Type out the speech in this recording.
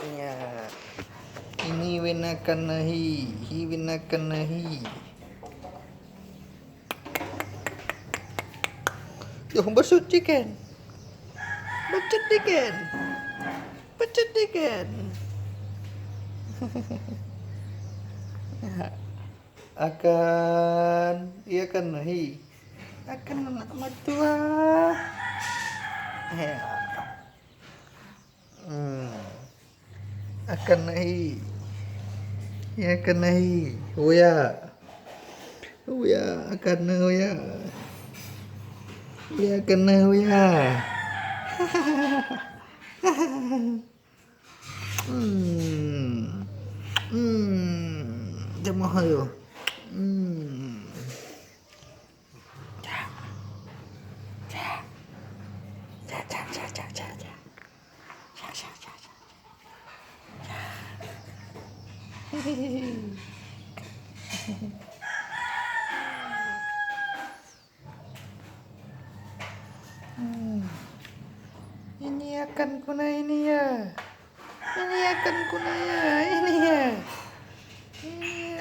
Ya, ini winakan nahi, hi winakan nahi. Yo, besut chicken, becet chicken, becet chicken. Iya kan nahi, akan anak matua. Ya, akan nahi, ya akan nahi. Oh ya, akan ya. Ya kena ya. Hmm. Jam ayo. Hmm. Ja ja ja ja ja ja. Ja ja ja ja. Ini akan kuna ini ya. Ini akan kuna ya. Ini ya. Ini